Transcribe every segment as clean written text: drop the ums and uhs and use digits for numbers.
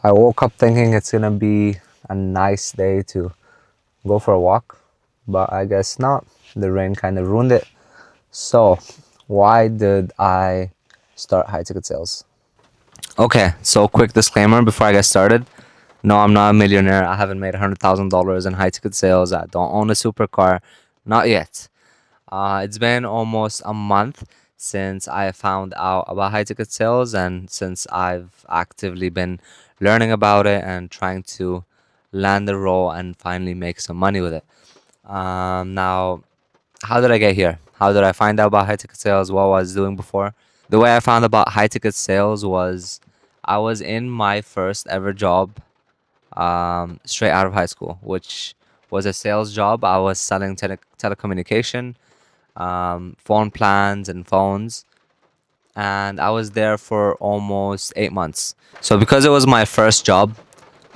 I woke up thinking it's gonna be a nice day to go for a walk, but I guess not. The rain kind of ruined it. So, why did I start high ticket sales? Okay, so quick disclaimer before I get started. No, I'm not a millionaire. I haven't made $100,000 in high ticket sales. I don't own a supercar. Not yet. It's been almost a month since I found out about high ticket sales and since I've actively been learning about it and trying to land the role and finally make some money with it. Now, how did I get here? How did I find out about high ticket sales? What was I doing before? The way I found about high ticket sales was I was in my first ever job straight out of high school, which was a sales job. I was selling telecommunication, phone plans, and phones. And I was there for almost 8 months. So, because it was my first job,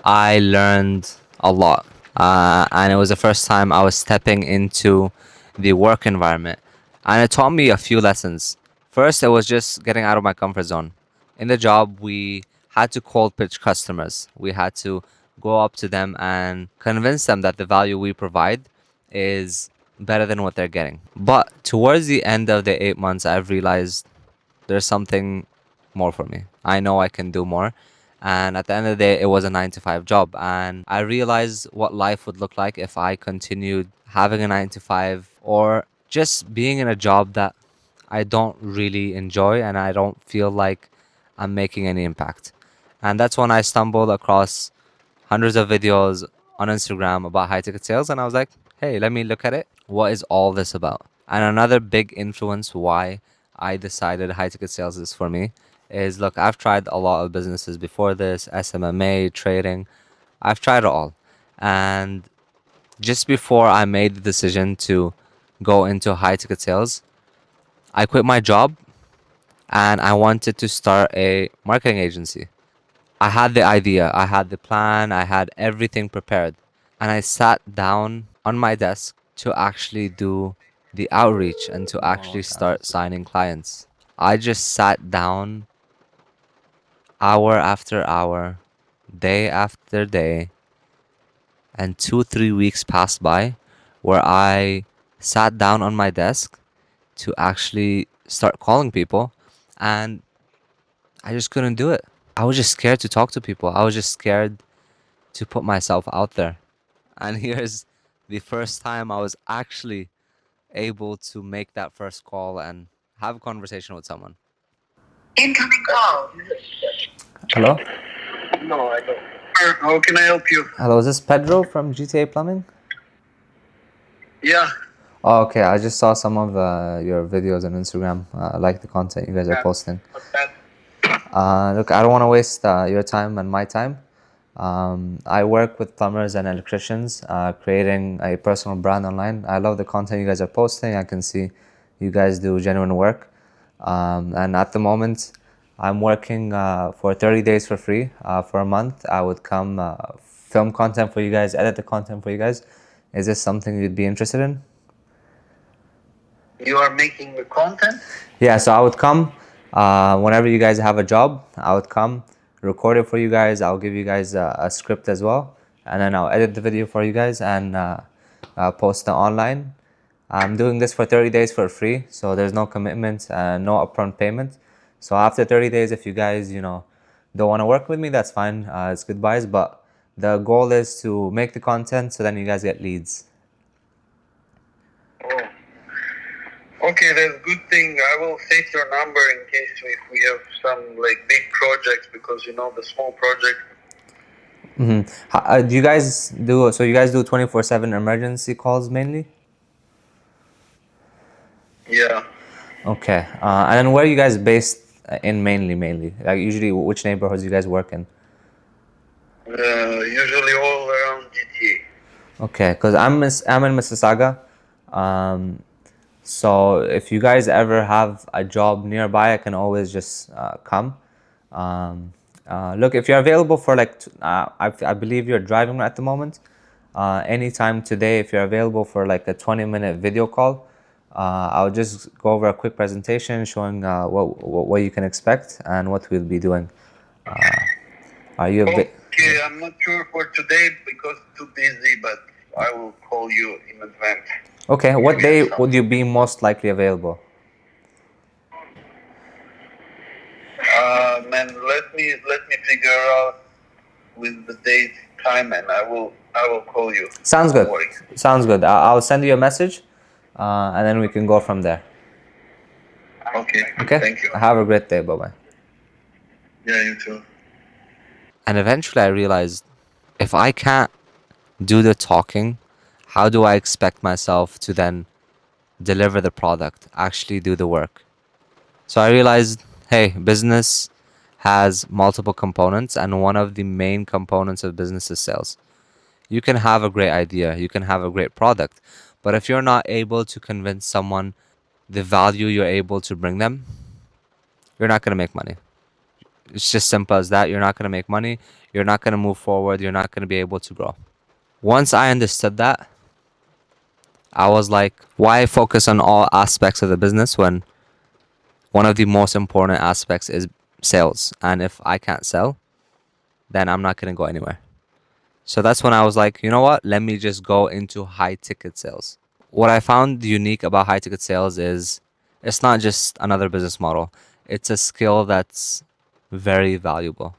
I learned a lot. And it was the first time I was stepping into the work environment. And it taught me a few lessons. First, it was just getting out of my comfort zone. In the job, we had to cold pitch customers. We had to go up to them and convince them that the value we provide is better than what they're getting. But towards the end of the 8 months, I've realized there's something more for me. I know I can do more. And at the end of the day, it was a 9 to 5 job. And I realized what life would look like if I continued having a 9 to 5 or just being in a job that I don't really enjoy and I don't feel like I'm making any impact. And that's when I stumbled across hundreds of videos on Instagram about high ticket sales. And I was like, hey, let me look at it. What is all this about? And another big influence why I decided high ticket sales is for me is look, I've tried a lot of businesses before this, SMMA, trading. I've tried it all. And just before I made the decision to go into high ticket sales, I quit my job and I wanted to start a marketing agency. I had the idea, I had the plan, I had everything prepared. And I sat down on my desk to actually do the outreach and to actually start signing clients. I just sat down hour after hour, day after day, and 2, 3 weeks passed by where I sat down on my desk to actually start calling people and I just couldn't do it. I was just scared to talk to people. I was just scared to put myself out there. And here's the first time I was actually able to make that first call and have a conversation with someone. Incoming call. Hello? No, I don't. How can I help you? Hello, is this Pedro from GTA Plumbing? Yeah. Oh, okay, I just saw some of your videos on Instagram. I like the content you guys are posting. Look, I don't want to waste your time and my time. I work with plumbers and electricians, creating a personal brand online. I love the content you guys are posting. I can see you guys do genuine work. And at the moment, I'm working for 30 days for free. For a month, I would come film content for you guys, edit the content for you guys. Is this something you'd be interested in? You are making the content? Yeah, so I would come whenever you guys have a job. I would come, record it for you guys. I'll give you guys a script as well, and then I'll edit the video for you guys and post it online. I'm doing this for 30 days for free, so there's no commitment and no upfront payment. So after 30 days, if you guys, don't want to work with me, that's fine. It's goodbyes, but the goal is to make the content so then you guys get leads. Oh. Okay, that's a good thing. I will save your number in case if we have some big projects because the small project. Do you guys do so? You guys do 24/7 emergency calls mainly? Yeah. Okay. And then where are you guys based in mainly? Like usually which neighborhoods you guys work in? Usually all around GTA. Okay, because I'm in Mississauga. So if you guys ever have a job nearby, I can always just come. Look, if you're available for I believe you're driving at the moment. Anytime today, if you're available for like a 20-minute video call, I'll just go over a quick presentation showing what you can expect and what we'll be doing. Are you a bit? Okay, I'm not sure for today because too busy, but I will call you in advance. Okay, what Give day you some. would you be most likely available? Man, let me figure out with the date, time, and I will call you. Sounds Don't good. worry. Sounds good. I'll send you a message, and then we can go from there. Okay. Okay. Thank you. Have a great day. Bye bye. Yeah, you too. And eventually, I realized if I can't do the talking, how do I expect myself to then deliver the product, actually do the work? So I realized, hey, business has multiple components, and one of the main components of business is sales. You can have a great idea, you can have a great product, but if you're not able to convince someone the value you're able to bring them, you're not going to make money. It's just simple as that. You're not going to make money, you're not going to move forward, you're not going to be able to grow. Once I understood that, I was like, why focus on all aspects of the business when one of the most important aspects is sales? And if I can't sell, then I'm not going to go anywhere. So that's when I was like, you know what? Let me just go into high ticket sales. What I found unique about high ticket sales is it's not just another business model, it's a skill that's very valuable.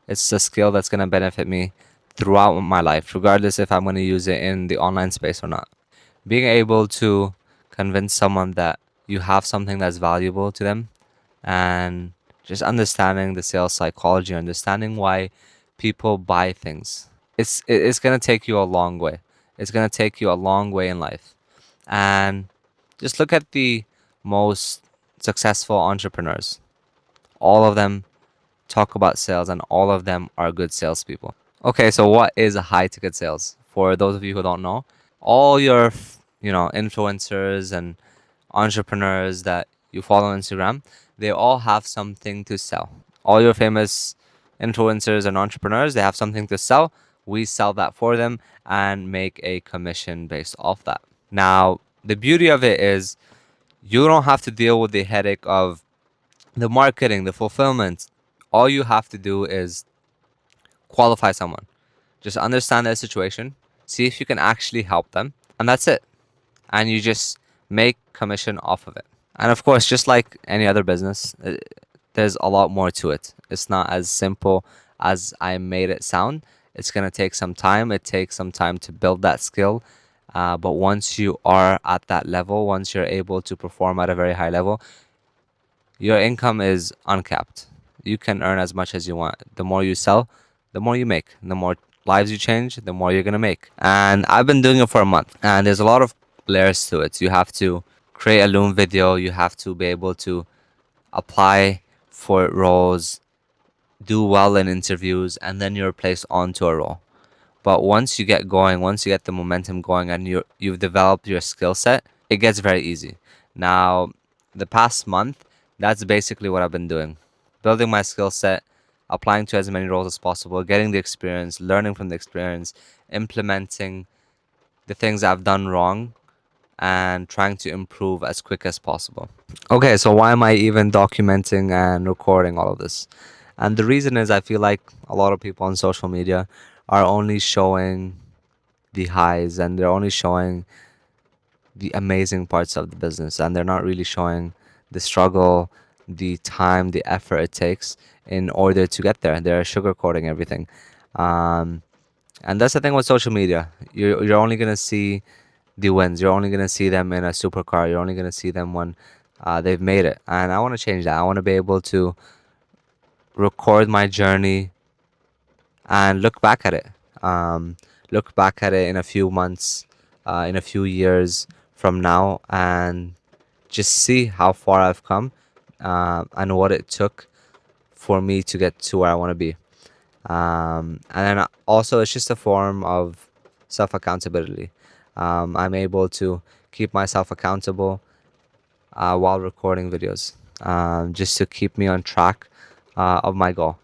It's a skill that's going to benefit me throughout my life, regardless if I'm going to use it in the online space or not. Being able to convince someone that you have something that's valuable to them, and just understanding the sales psychology, understanding why people buy things. It's going to take you a long way. It's going to take you a long way in life. And just look at the most successful entrepreneurs. All of them talk about sales, and all of them are good salespeople. Okay, so what is a high ticket sales? For those of you who don't know, all your influencers and entrepreneurs that you follow on Instagram, they all have something to sell. All your famous influencers and entrepreneurs, they have something to sell. We sell that for them and make a commission based off that. Now, the beauty of it is you don't have to deal with the headache of the marketing, the fulfillment. All you have to do is qualify someone. Just understand their situation, see if you can actually help them, and that's it. And you just make commission off of it. And of course, just like any other business, there's a lot more to it. It's not as simple as I made it sound. It's going to take some time. It takes some time to build that skill. But once you are at that level, once you're able to perform at a very high level, your income is uncapped. You can earn as much as you want. The more you sell, the more you make. The more lives you change, the more you're going to make. And I've been doing it for a month, and there's a lot of layers to it. You have to create a Loom video, you have to be able to apply for roles, do well in interviews, and then you're placed onto a role. But once you get going, once you get the momentum going, and you've developed your skill set, it gets very easy. Now, the past month, that's basically what I've been doing. Building my skill set, applying to as many roles as possible, getting the experience, learning from the experience, implementing the things I've done wrong, and trying to improve as quick as possible. Okay, so why am I even documenting and recording all of this? And the reason is I feel like a lot of people on social media are only showing the highs, and they're only showing the amazing parts of the business, and they're not really showing the struggle, the time, the effort it takes in order to get there. They're sugarcoating everything. Um, and that's the thing with social media. You're only gonna see the wins. You're only gonna see them in a supercar. You're only gonna see them when they've made it. And I want to change that. I want to be able to record my journey and look back at it. Look back at it in a few months, in a few years from now, and just see how far I've come, and what it took for me to get to where I want to be. And then also, it's just a form of self accountability. I'm able to keep myself accountable while recording videos, just to keep me on track of my goal.